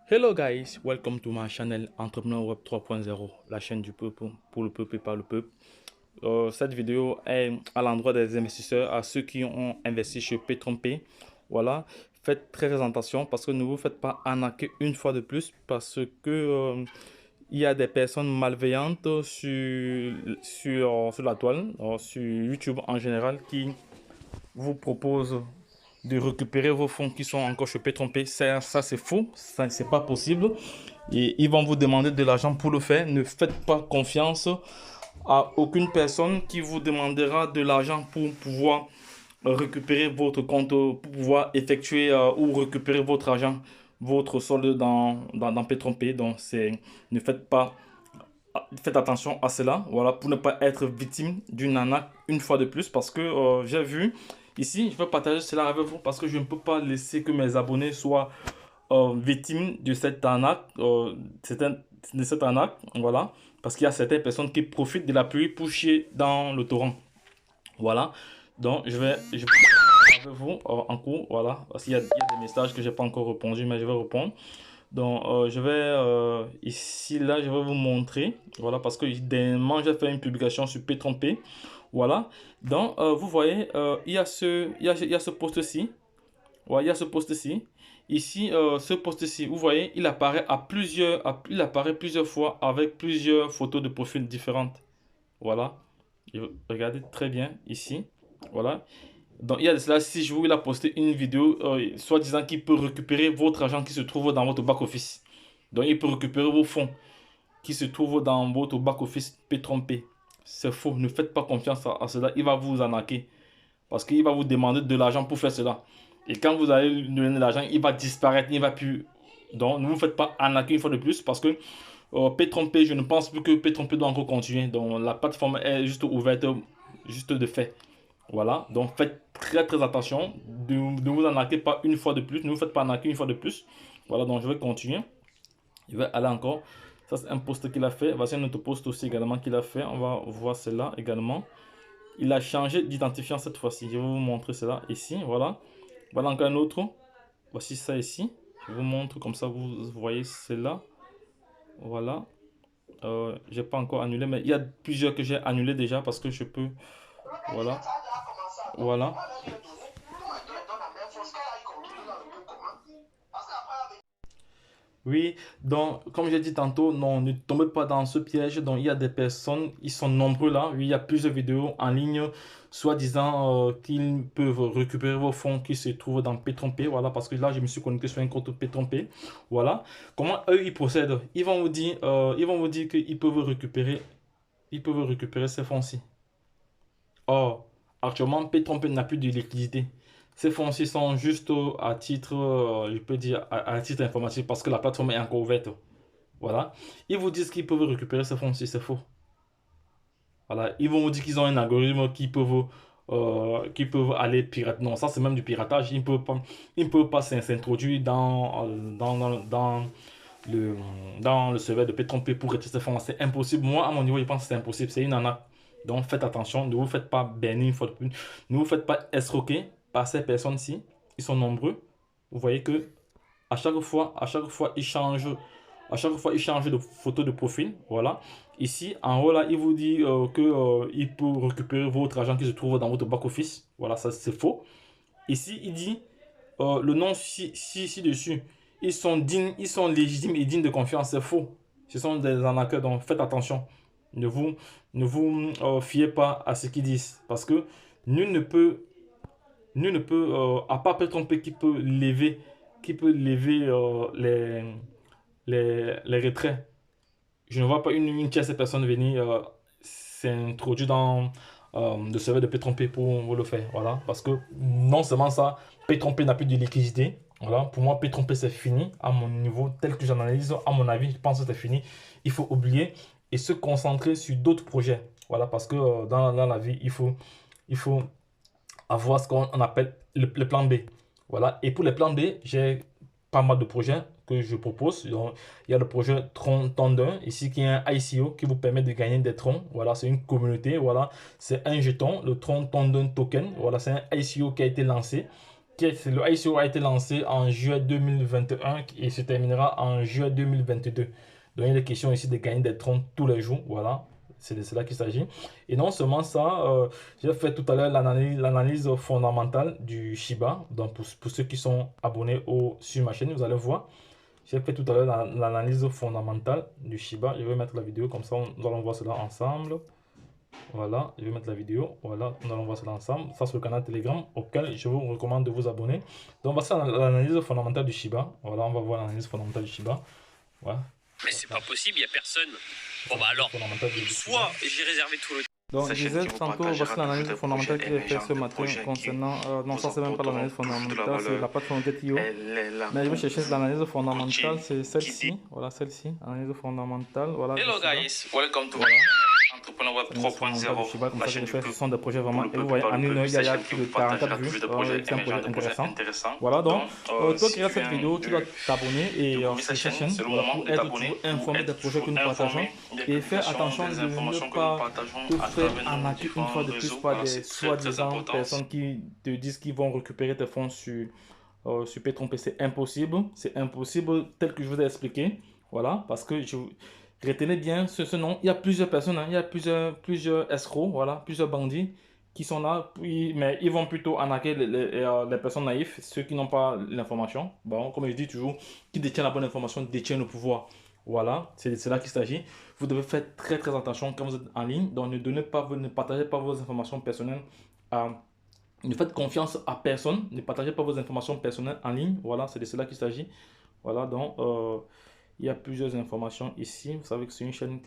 Hello guys, welcome to my channel Entrepreneur Web 3.0, la chaîne du peuple, pour le peuple et par le peuple. Cette vidéo est à l'endroit des investisseurs, à ceux qui ont investi chez P-Trompé. Voilà, faites très attention parce que ne vous faites pas arnaquer une fois de plus parce que il y a des personnes malveillantes sur la toile, sur YouTube en général, qui vous proposent de récupérer vos fonds qui sont encore chez P-Trompé. Ça c'est faux, ça c'est pas possible. Et ils vont vous demander de l'argent pour le faire. Ne faites pas confiance à aucune personne qui vous demandera de l'argent pour pouvoir récupérer votre compte, pour pouvoir effectuer ou récupérer votre argent, votre solde dans P-Trompé. Donc ne faites pas, faites attention à cela, voilà, pour ne pas être victime d'une arnaque une fois de plus, parce que j'ai vu ici, je vais partager cela avec vous parce que je ne peux pas laisser que mes abonnés soient victimes de cette arnaque, voilà, parce qu'il y a certaines personnes qui profitent de la pluie pour chier dans le torrent, voilà. Donc je vais avec vous en cours, voilà, parce qu'il y a des messages que j'ai pas encore répondu, mais je vais répondre. Donc, je vais ici, là, je vais vous montrer. Voilà, parce que dernièrement, j'ai fait une publication sur P30P. Voilà. Donc, vous voyez, il y a ce post-ci. Voilà, il y a ce post-ci. Ici, ce post-ci, vous voyez, il apparaît plusieurs fois avec plusieurs photos de profil différentes. Voilà. Regardez très bien ici. Voilà. Donc, il y a de cela 6 jours, il a posté une vidéo soi-disant qu'il peut récupérer votre argent qui se trouve dans votre back-office. Donc, il peut récupérer vos fonds qui se trouvent dans votre back-office P-Trompé. C'est faux, ne faites pas confiance à cela, il va vous arnaquer. Parce qu'il va vous demander de l'argent pour faire cela. Et quand vous allez lui donner l'argent, il va disparaître, il va plus. Donc, ne vous faites pas arnaquer une fois de plus parce que P-Trompé, je ne pense plus que P-Trompé doit encore continuer. Donc, la plateforme est juste ouverte, juste de fait. Voilà, donc faites très attention. Ne vous arnaquez pas une fois de plus. Ne vous faites pas arnaquer une fois de plus. Voilà, donc je vais continuer. Je vais aller encore. Ça, c'est un post qu'il a fait. Voici un autre post aussi également qu'il a fait. On va voir cela également. Il a changé d'identifiant cette fois-ci. Je vais vous montrer cela ici. Voilà. Voilà encore un autre. Voici ça ici. Je vous montre comme ça, vous voyez cela. Voilà. J'ai pas encore annulé, mais il y a plusieurs que j'ai annulé déjà parce que je peux. Voilà. Voilà. Oui, donc comme j'ai dit tantôt, non, ne tombez pas dans ce piège. Donc il y a des personnes, ils sont nombreux là. Oui, il y a plusieurs vidéos en ligne, soi-disant qu'ils peuvent récupérer vos fonds qui se trouvent dans P-Trompé. Voilà, parce que là, je me suis connecté sur un compte P-Trompé. Voilà. Comment eux, ils procèdent? Ils vont vous dire ils peuvent récupérer ces fonds-ci. Or, actuellement, P-Trompé n'a plus de liquidité. Ces fonds-ci sont juste à titre, je peux dire, à titre informatif parce que la plateforme est encore ouverte. Voilà. Ils vous disent qu'ils peuvent récupérer ces fonds-ci, c'est faux. Voilà. Ils vont vous dire qu'ils ont un algorithme qui peuvent aller pirater. Non, ça c'est même du piratage. Ils ne peuvent pas s'introduire le, dans le serveur de P-Trompé pour retirer ces fonds. C'est impossible. Moi, à mon niveau, je pense que c'est impossible. C'est une arnaque. Donc faites attention. Ne vous faites pas berner une fois de plus. Ne vous faites pas escroquer par ces personnes-ci. Ils sont nombreux. Vous voyez que à chaque fois, ils changent de photo de profil. Voilà. Ici, en haut, là, il vous dit que il peut récupérer votre argent qui se trouve dans votre back-office. Voilà, ça, c'est faux. Ici, il dit le nom ci-dessus. Ils sont dignes, ils sont légitimes et dignes de confiance. C'est faux. Ce sont des arnaqueurs, donc faites attention. Ne vous fiez pas à ce qu'ils disent. Parce que nul ne peut à part peut tromper qui peut lever les retraits. Je ne vois pas une tierce personne venir s'introduire dans le serveur de P-Trompé pour le faire. Voilà. Parce que non seulement ça, P-Trompé n'a plus de liquidité. Voilà. Pour moi, P-Trompé, c'est fini. À mon niveau, tel que j'analyse, à mon avis, je pense que c'est fini. Il faut oublier et se concentrer sur d'autres projets. Voilà. Parce que dans la vie, il faut avoir ce qu'on appelle le plan B. Voilà. Et pour le plan B, j'ai pas mal de projets que je propose. Donc, il y a le projet Tron Tandem, ici qui est un ICO qui vous permet de gagner des troncs. Voilà, c'est une communauté. Voilà, c'est un jeton, le Tron Tandem Token. Voilà, c'est un ICO qui a été lancé. le ICO a été lancé en juillet 2021 et se terminera en juillet 2022. Donc il est question ici de gagner des troncs tous les jours. Voilà, c'est de cela qu'il s'agit. Et non seulement ça, j'ai fait tout à l'heure l'analyse fondamentale du Shiba. Donc pour ceux qui sont abonnés sur ma chaîne, vous allez voir. J'ai fait tout à l'heure l'analyse fondamentale du Shiba. Je vais mettre la vidéo comme ça, nous allons voir cela ensemble. Voilà, je vais mettre la vidéo. Voilà, nous allons voir cela ensemble. Ça, c'est le canal Telegram auquel je vous recommande de vous abonner. Donc, voici l'analyse fondamentale du Shiba. Voilà, on va voir l'analyse fondamentale du Shiba. Voilà. Mais c'est pas possible, il n'y a personne. Bon, bah alors, soit j'ai réservé tout le temps. Donc, je disais tantôt, voici l'analyse fondamentale que j'ai fait ce matin concernant. Non, ça, c'est même pas l'analyse fondamentale, c'est la plateforme Get.io. Mais je vais chercher l'analyse fondamentale, c'est celle-ci. Voilà, celle-ci. Analyse fondamentale. Voilà. Hello, guys. Welcome to Entrepreneur Web 3.0. Comme ça, ce sont des projets vraiment. Et vous voyez, en une heure, il y a plus de 44 vues. C'est un projet intéressant. Voilà, donc, toi qui regardes cette vidéo, tu dois t'abonner et sur cette chaîne pour être toujours informé des projets que nous partageons. Et faire attention de ne pas te faire arnaquer une fois de plus par des soi-disant personnes qui te disent qu'ils vont récupérer tes fonds sur P-Trompé. C'est impossible tel que je vous ai expliqué. Voilà, parce que retenez bien ce nom. Il y a plusieurs personnes, il y a plusieurs escrocs, voilà, plusieurs bandits qui sont là, mais ils vont plutôt arnaquer les personnes naïves, ceux qui n'ont pas l'information. Bon, comme je dis toujours, qui détient la bonne information détient le pouvoir. Voilà, c'est là qu'il s'agit. Vous devez faire très très attention quand vous êtes en ligne. Donc ne partagez pas vos informations personnelles. Ne faites confiance à personne. Ne partagez pas vos informations personnelles en ligne. Voilà, c'est de cela qu'il s'agit. Voilà, donc il y a plusieurs informations ici. Vous savez que c'est une chaîne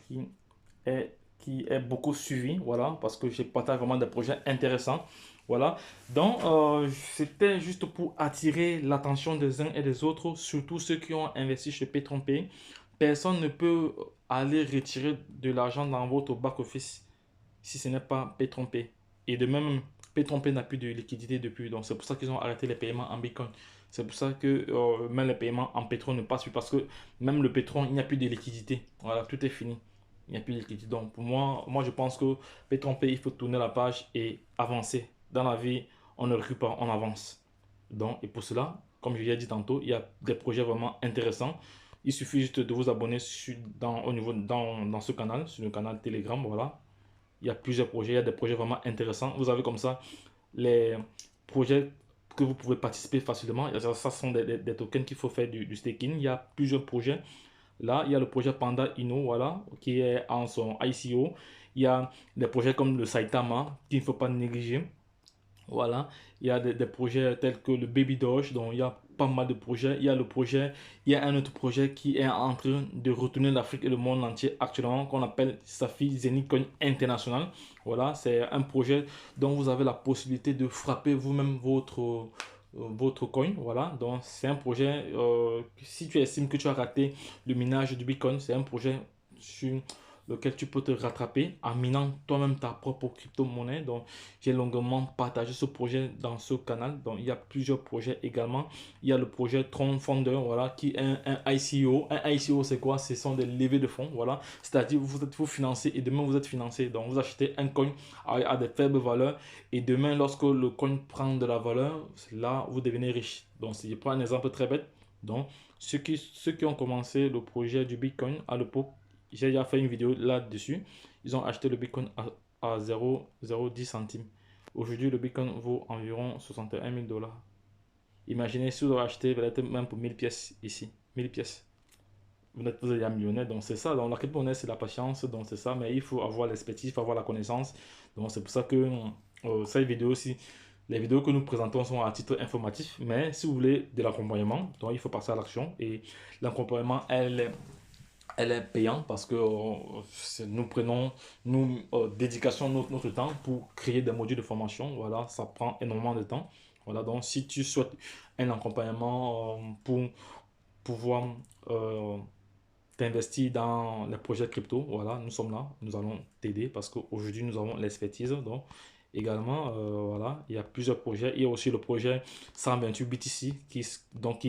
qui est beaucoup suivie. Voilà, parce que je partage vraiment des projets intéressants. Voilà, donc c'était juste pour attirer l'attention des uns et des autres, surtout ceux qui ont investi chez P-Trompé. Personne ne peut aller retirer de l'argent dans votre back-office si ce n'est pas P-Trompé. Et de même, P-Trompé n'a plus de liquidité depuis. Donc, c'est pour ça qu'ils ont arrêté les paiements en Bitcoin. C'est pour ça que même les paiements en pétrole ne passent plus. Parce que même le pétrole, il n'y a plus de liquidité. Voilà, tout est fini. Il n'y a plus de liquidité. Donc, pour moi, je pense que P-Trompé, il faut tourner la page et avancer. Dans la vie, on ne recule pas, on avance. Donc, et pour cela, comme je l'ai dit tantôt, il y a des projets vraiment intéressants. Il suffit juste de vous abonner dans ce canal, sur le canal Telegram, voilà. Il y a plusieurs projets, il y a des projets vraiment intéressants. Vous avez comme ça les projets que vous pouvez participer facilement. Ça sont des tokens qu'il faut faire du staking. Il y a plusieurs projets. Là, il y a le projet Panda Inno, voilà, qui est en son ICO. Il y a des projets comme le Saitama, qu'il ne faut pas négliger. Voilà, il y a des projets tels que le Baby Doge, donc il y a pas mal de projets. Il y a un autre projet qui est en train de retourner l'Afrique et le monde entier actuellement, qu'on appelle Safi Zenicoin International. Voilà, c'est un projet dont vous avez la possibilité de frapper vous-même votre coin. Voilà, donc c'est un projet, si tu estimes que tu as raté le minage du Bitcoin, c'est un projet sur lequel tu peux te rattraper en minant toi-même ta propre crypto-monnaie. Donc, j'ai longuement partagé ce projet dans ce canal. Donc, il y a plusieurs projets également. Il y a le projet Tron Founder, voilà, qui est un ICO. Un ICO, c'est quoi? Ce sont des levées de fonds, voilà. C'est-à-dire, vous financez et demain, vous êtes financé. Donc, vous achetez un coin à des faibles valeurs et demain, lorsque le coin prend de la valeur, là, vous devenez riche. Donc, si je prends un exemple très bête, donc, ceux qui ont commencé le projet du Bitcoin à l'époque, j'ai déjà fait une vidéo là-dessus. Ils ont acheté le Bitcoin à 0,10 centimes. Aujourd'hui, le Bitcoin vaut environ 61 000 $. Imaginez si vous avez acheté peut-être même pour 1000 pièces ici. 1000 pièces. Vous êtes déjà millionnaire. Donc, c'est ça. Donc, la crypto-monnaie, c'est la patience. Donc, c'est ça. Mais il faut avoir l'expertise, il faut avoir la connaissance. Donc, c'est pour ça que cette vidéo aussi, les vidéos que nous présentons sont à titre informatif. Mais si vous voulez de l'accompagnement, donc il faut passer à l'action. Et l'accompagnement, elle est payante parce que nous prenons, dédication notre temps pour créer des modules de formation. Voilà, ça prend énormément de temps. Voilà, donc si tu souhaites un accompagnement pour pouvoir t'investir dans les projets crypto, voilà, nous sommes là, nous allons t'aider parce qu'aujourd'hui nous avons l'expertise. Donc également, voilà, il y a plusieurs projets. Il y a aussi le projet 128 BTC qui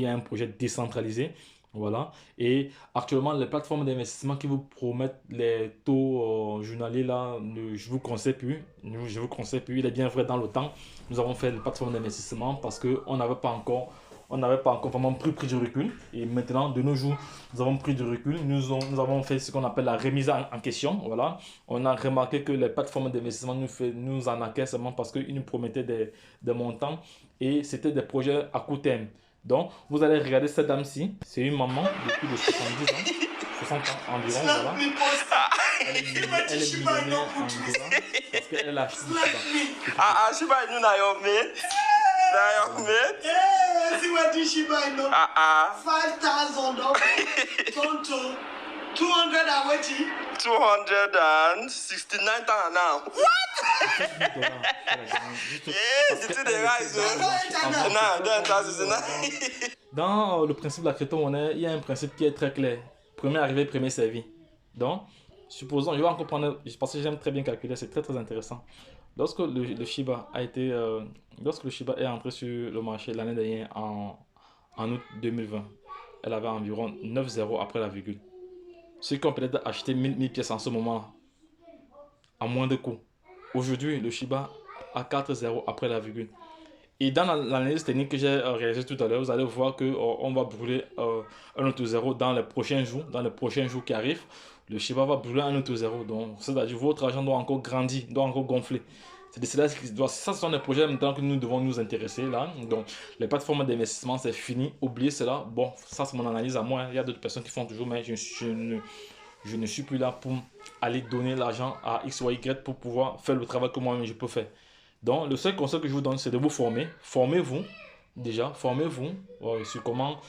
est un projet décentralisé. Voilà. Et actuellement, les plateformes d'investissement qui vous promettent les taux journaliers là, je vous conseille plus. Je vous conseille plus. Il est bien vrai dans le temps, nous avons fait les plateformes d'investissement parce que on n'avait pas encore vraiment pris du recul. Et maintenant, de nos jours, nous avons pris du recul. Nous avons fait ce qu'on appelle la remise en question. Voilà. On a remarqué que les plateformes d'investissement nous arnaquaient seulement parce qu'ils nous promettaient des montants et c'était des projets à court terme. Donc, vous allez regarder cette dame-ci. C'est une maman de plus de 70 ans, 60 ans environ. Voilà. Elle est millionnaire en dollars parce qu'elle a acheté du Shiba. Shiba Inu na your mate. Na your mate. Hey, see what this Shiba Inu? 5,000 turn to 200 and what? 269,000 now. Dans le principe de la crypto-monnaie, il y a un principe qui est très clair. Premier arrivé, premier servi. Donc, supposons, je vais encore prendre, parce que j'aime très bien calculer, c'est très intéressant. Lorsque le Shiba lorsque le Shiba est entré sur le marché l'année dernière en août 2020, elle avait environ 9 zéros après la virgule. Ceux qui ont peut-être acheté 1000 pièces en ce moment-là, à moins de coût. Aujourd'hui, le Shiba a 4 zéros après la virgule. Et dans l'analyse technique que j'ai réalisée tout à l'heure, vous allez voir qu'on va brûler un autre zéro dans les prochains jours. Dans les prochains jours qui arrivent, le Shiba va brûler un autre zéro. Donc, c'est-à-dire que votre argent doit encore grandir, doit encore gonfler. C'est de cela ça sont des projets maintenant que nous devons nous intéresser là. Donc, les plateformes d'investissement, c'est fini. Oubliez cela. Bon, ça c'est mon analyse à moi. Il y a d'autres personnes qui font toujours, mais je ne suis plus là pour aller donner l'argent à X ou à Y pour pouvoir faire le travail que moi-même je peux faire. Donc, le seul conseil que je vous donne, c'est de vous former. Formez-vous, déjà, formez-vous sur comment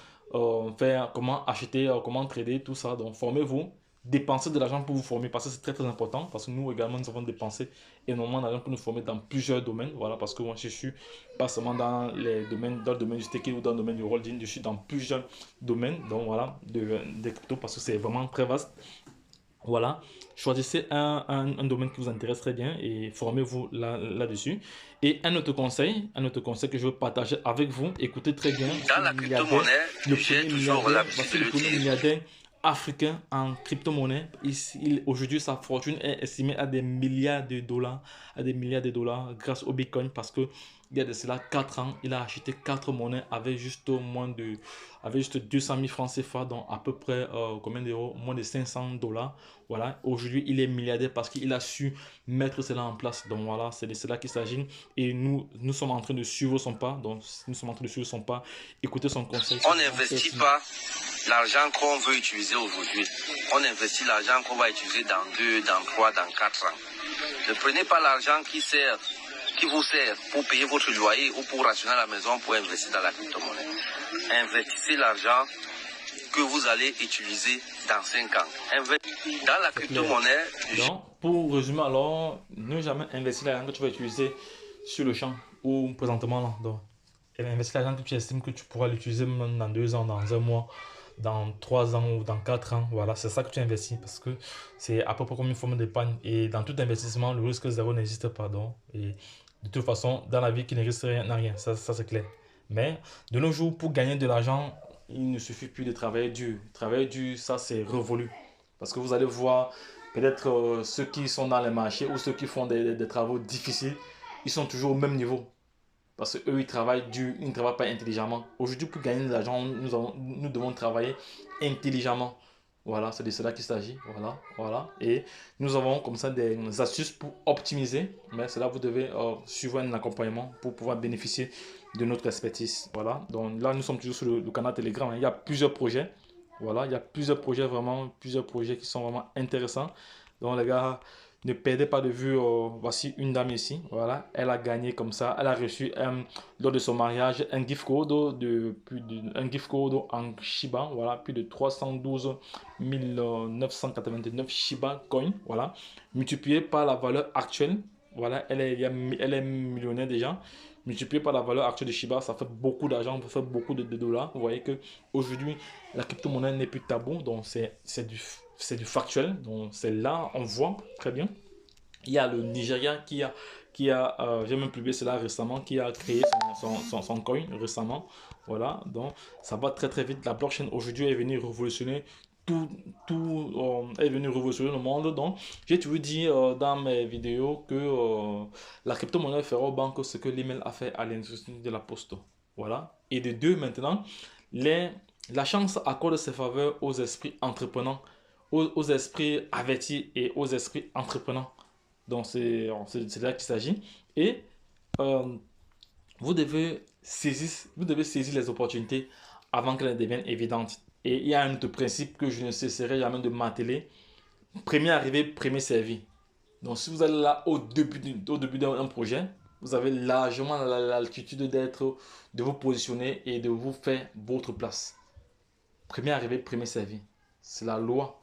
faire, comment acheter, comment trader, tout ça. Donc, formez-vous. Dépensez de l'argent pour vous former parce que c'est très important. Parce que nous également, nous avons dépensé énormément d'argent pour nous former dans plusieurs domaines. Voilà, parce que moi, je suis pas seulement dans le domaine du staking ou dans le domaine du holding, je suis dans plusieurs domaines. Donc, voilà, des cryptos parce que c'est vraiment très vaste. Voilà, choisissez un domaine qui vous intéresse très bien et formez-vous là-dessus. Et un autre conseil que je veux partager avec vous, écoutez très bien. Dans la crypto-monnaie, j'ai toujours l'habitude de le milliardaire africain en crypto-monnaie. Aujourd'hui, sa fortune est estimée à des milliards de dollars, grâce au Bitcoin parce que il y a de cela 4 ans, il a acheté 4 monnaies avec juste 200 000 francs CFA, donc à peu près combien d'euros? Moins de 500 dollars. Voilà, aujourd'hui il est milliardaire parce qu'il a su mettre cela en place. Donc voilà, c'est de cela qu'il s'agit. Et nous sommes en train de suivre son pas. Donc nous sommes en train de suivre son pas. Écoutez son conseil. On n'investit pas l'argent qu'on veut utiliser aujourd'hui. On investit l'argent qu'on va utiliser dans 2, dans 3, dans 4 ans. Ne prenez pas l'argent qui vous sert pour payer votre loyer ou pour rationner la maison pour investir dans la crypto-monnaie. Investissez l'argent que vous allez utiliser dans 5 ans. Dans la crypto-monnaie. Donc, pour résumer alors, ne jamais investir l'argent que tu vas utiliser sur le champ ou présentement là. Donc, investir l'argent que tu estimes que tu pourras l'utiliser même dans 2 ans, dans 1 mois, dans 3 ans ou dans 4 ans. Voilà, c'est ça que tu investis parce que c'est à peu près comme une forme d'épargne. Et dans tout investissement, le risque zéro n'existe pas. Donc, et de toute façon, dans la vie, qui ne risque rien n'a rien. Ça c'est clair. Mais de nos jours, pour gagner de l'argent, il ne suffit plus de travailler dur. Travailler dur, ça c'est révolu. Parce que vous allez voir, peut-être ceux qui sont dans les marchés ou ceux qui font des travaux difficiles, ils sont toujours au même niveau. Parce qu'eux, ils travaillent dur, ils ne travaillent pas intelligemment. Aujourd'hui, pour gagner de l'argent, nous devons travailler intelligemment. Voilà, c'est de cela qu'il s'agit. Voilà. Et nous avons comme ça des astuces pour optimiser. Mais cela, vous devez suivre un accompagnement pour pouvoir bénéficier de notre expertise. Voilà. Donc là, nous sommes toujours sur le canal Telegram. Il y a plusieurs projets. Voilà, il y a plusieurs projets qui sont vraiment intéressants. Donc les gars, ne perdez pas de vue, voici une dame ici, voilà, elle a gagné comme ça, elle a reçu lors de son mariage un gift code un gift code en Shiba, voilà, plus de 312 989 Shiba coin, voilà, multiplié par la valeur actuelle, voilà, elle est millionnaire déjà. Multiplié par la valeur actuelle de Shiba, ça fait beaucoup d'argent, ça fait beaucoup de dollars. Vous voyez que aujourd'hui la crypto-monnaie n'est plus tabou, donc c'est du factuel. Donc c'est là, on voit très bien. Il y a le Nigeria qui a j'ai même publié cela récemment, qui a créé son coin récemment. Voilà, donc ça va très très vite. La blockchain aujourd'hui est venue révolutionner est venu révolutionner le monde. Donc, j'ai toujours dit dans mes vidéos que la crypto-monnaie fera aux banques ce que l'email a fait à l'industrie de la poste. Voilà. Et de deux, maintenant, la chance accorde ses faveurs aux esprits entreprenants, aux esprits avertis et aux esprits entreprenants. Donc, c'est là qu'il s'agit. Et euh, vous devez saisir les opportunités avant qu'elles deviennent évidentes. Et il y a un autre principe que je ne cesserai jamais de marteler. Premier arrivé, premier servi. Donc si vous allez là au début d'un projet, vous avez largement l'altitude de vous positionner et de vous faire votre place. Premier arrivé, premier servi. C'est la loi.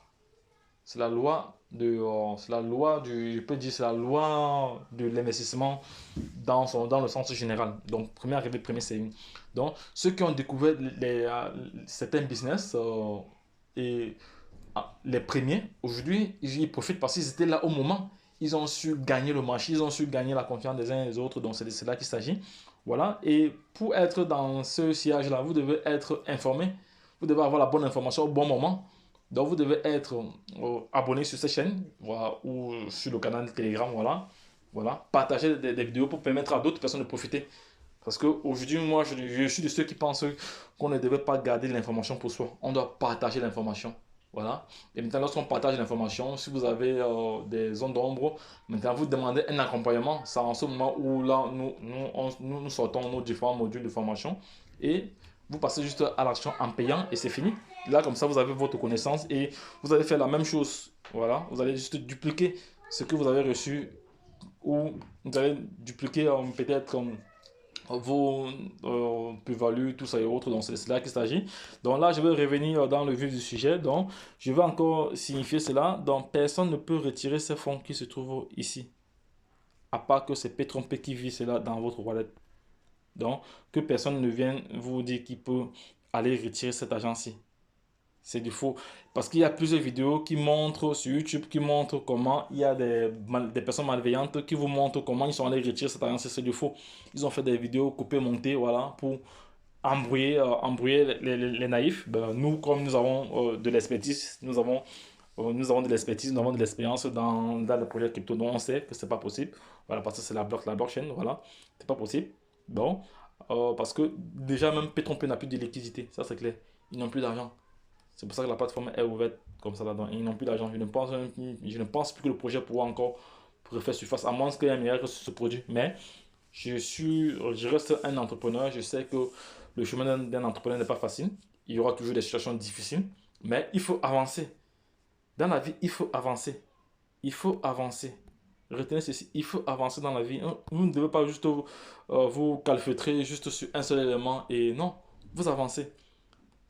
C'est la loi du, je peux dire, c'est la loi de l'investissement dans le sens général. Donc, premier arrivé, premier servi. Donc, ceux qui ont découvert certains business et les premiers, aujourd'hui, ils profitent parce qu'ils étaient là au moment. Ils ont su gagner le marché, ils ont su gagner la confiance des uns et des autres. Donc, c'est de cela qu'il s'agit. Voilà. Et pour être dans ce sillage-là, vous devez être informé. Vous devez avoir la bonne information au bon moment. Donc, vous devez être abonné sur cette chaîne, voilà, ou sur le canal Telegram, voilà. Voilà. Partager des vidéos pour permettre à d'autres personnes de profiter. Parce qu'aujourd'hui, moi, je suis de ceux qui pensent qu'on ne devait pas garder l'information pour soi. On doit partager l'information. Voilà. Et maintenant, lorsqu'on partage l'information, si vous avez des zones d'ombre, maintenant vous demandez un accompagnement. C'est en ce moment où là, nous sortons nos différents modules de formation et vous passez juste à l'action en payant et c'est fini. Là, comme ça, vous avez votre connaissance et vous allez faire la même chose. Voilà. Vous allez juste dupliquer ce que vous avez reçu ou vous allez dupliquer peut-être vos plus-values, tout ça et autres. Donc, c'est là qu'il s'agit. Donc là, je vais revenir dans le vif du sujet. Donc, je vais encore signifier cela. Donc, personne ne peut retirer ces fonds qui se trouvent ici. À part que c'est Petronpay qui vit cela dans votre wallet. Donc, que personne ne vienne vous dire qu'il peut aller retirer cet argent-ci. C'est du faux. Parce qu'il y a plusieurs vidéos qui montrent sur YouTube, qui montrent comment il y a des personnes malveillantes qui vous montrent comment ils sont allés retirer cet argent. C'est du faux. Ils ont fait des vidéos coupées, montées, voilà, pour embrouiller les naïfs. Ben, nous, comme nous avons de l'expertise, nous avons de l'expertise, nous avons de l'expérience dans le projet crypto. Donc, on sait que c'est pas possible. Voilà, parce que c'est la blockchain, voilà. C'est pas possible. Bon, parce que déjà, même Petronpay n'a plus de liquidité. Ça, c'est clair. Ils n'ont plus d'argent. C'est pour ça que la plateforme est ouverte comme ça là-dedans. Ils n'ont plus d'argent. Je ne pense plus que le projet pourra encore refaire surface, à moins qu'il y ait un miracle sur ce produit. Mais je reste un entrepreneur. Je sais que le chemin d'un entrepreneur n'est pas facile. Il y aura toujours des situations difficiles. Mais il faut avancer. Dans la vie, il faut avancer. Il faut avancer. Retenez ceci, il faut avancer dans la vie. Vous ne devez pas juste vous calfeutrer juste sur un seul élément. Et non, vous avancez.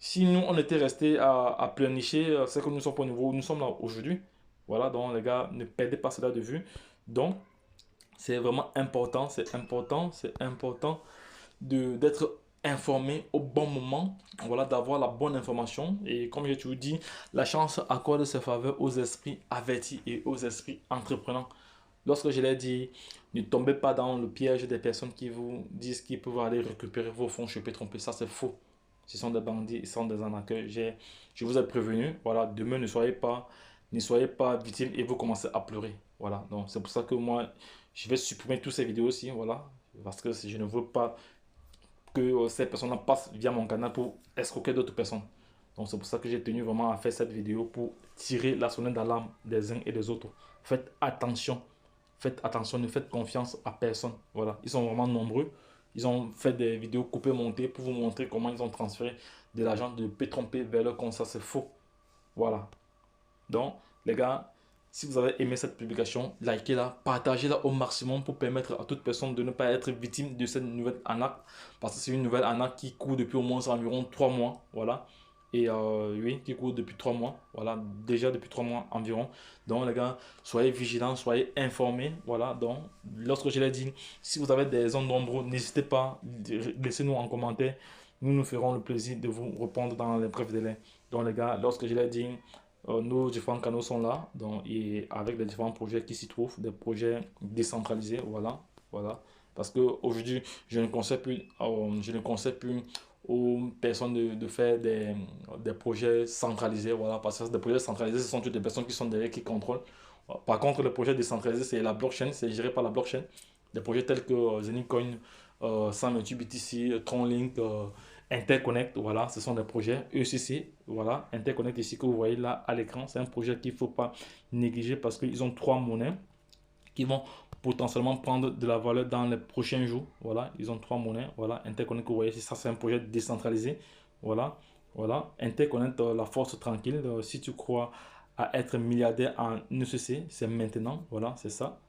Si nous, on était resté à pleurnicher, c'est que nous sommes pas au niveau où nous sommes là aujourd'hui. Voilà, donc les gars, ne perdez pas cela de vue. Donc, c'est vraiment important, c'est important d'être informé au bon moment, voilà, d'avoir la bonne information. Et comme j'ai toujours dit, la chance accorde ses faveurs aux esprits avertis et aux esprits entreprenants. Lorsque je l'ai dit, ne tombez pas dans le piège des personnes qui vous disent qu'ils peuvent aller récupérer vos fonds chez Petronpay. Ça, c'est faux. Ce sont des bandits, ce sont des arnaqueurs. Je vous ai prévenu. Voilà, demain, ne soyez pas victime et vous commencez à pleurer. Voilà, donc c'est pour ça que moi, je vais supprimer toutes ces vidéos aussi. Voilà, parce que je ne veux pas que ces personnes passent via mon canal pour escroquer d'autres personnes. Donc c'est pour ça que j'ai tenu vraiment à faire cette vidéo pour tirer la sonnette d'alarme des uns et des autres. Faites attention. Faites attention, ne faites confiance à personne. Voilà, ils sont vraiment nombreux. Ils ont fait des vidéos coupées, montées pour vous montrer comment ils ont transféré de l'argent de Petronpay vers leur compte. Ça, c'est faux. Voilà. Donc, les gars, si vous avez aimé cette publication, likez-la, partagez-la au maximum pour permettre à toute personne de ne pas être victime de cette nouvelle arnaque. Parce que c'est une nouvelle arnaque qui court depuis au moins environ 3 mois. Voilà. Et oui, qui court depuis 3 mois. Voilà, déjà depuis 3 mois environ. Donc les gars, soyez vigilants, soyez informés. Voilà, donc lorsque je l'ai dit, si vous avez des zones d'ombre, n'hésitez pas, laissez-nous en commentaire. Nous ferons le plaisir de vous répondre dans les brefs délais. Donc les gars, lorsque je l'ai dit, nos différents canaux sont là. Donc, et avec les différents projets qui s'y trouvent, des projets décentralisés. Voilà, voilà. Parce qu'aujourd'hui, je ne conseille plus aux personnes de faire des projets centralisés, voilà, parce que des projets centralisés, ce sont toutes des personnes qui sont derrière, qui contrôlent. Par contre, le projet décentralisé, c'est la blockchain, c'est géré par la blockchain. Des projets tels que Zenicoin, Sam BTC, Tronlink, Interconnect, voilà, ce sont des projets ECC, voilà, Interconnect ici que vous voyez là à l'écran, c'est un projet qu'il ne faut pas négliger parce qu'ils ont 3 monnaies qui vont potentiellement prendre de la valeur dans les prochains jours. Voilà, ils ont 3 monnaies. Voilà, Interconnect, vous voyez, ça c'est un projet décentralisé. Voilà, voilà, Interconnect, la force tranquille. Si tu crois à être milliardaire en ECC, c'est maintenant. Voilà, c'est ça.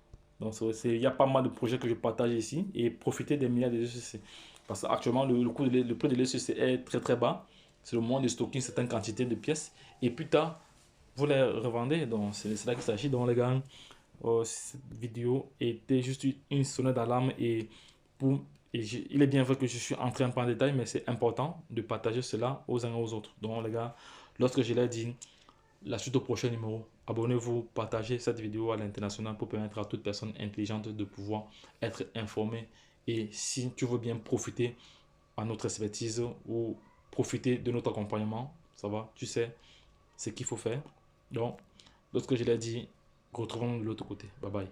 Donc, il y a pas mal de projets que je partage ici et profiter des milliards de ECC. Parce qu'actuellement, le prix de l'ECC est très très bas. C'est le moment de stocker certaines quantités de pièces. Et plus tard, vous les revendez. Donc, c'est là qu'il s'agit. Donc, les gars, cette vidéo était juste une sonnette d'alarme il est bien vrai que je suis entré un peu en détail, mais c'est important de partager cela aux uns et aux autres. Donc les gars, lorsque je l'ai dit, la suite au prochain numéro, abonnez-vous, partagez cette vidéo à l'international pour permettre à toute personne intelligente de pouvoir être informée. Et si tu veux bien profiter à notre expertise ou profiter de notre accompagnement, ça va, tu sais ce qu'il faut faire. Donc, lorsque je l'ai dit, retrouvons-nous de l'autre côté. Bye bye.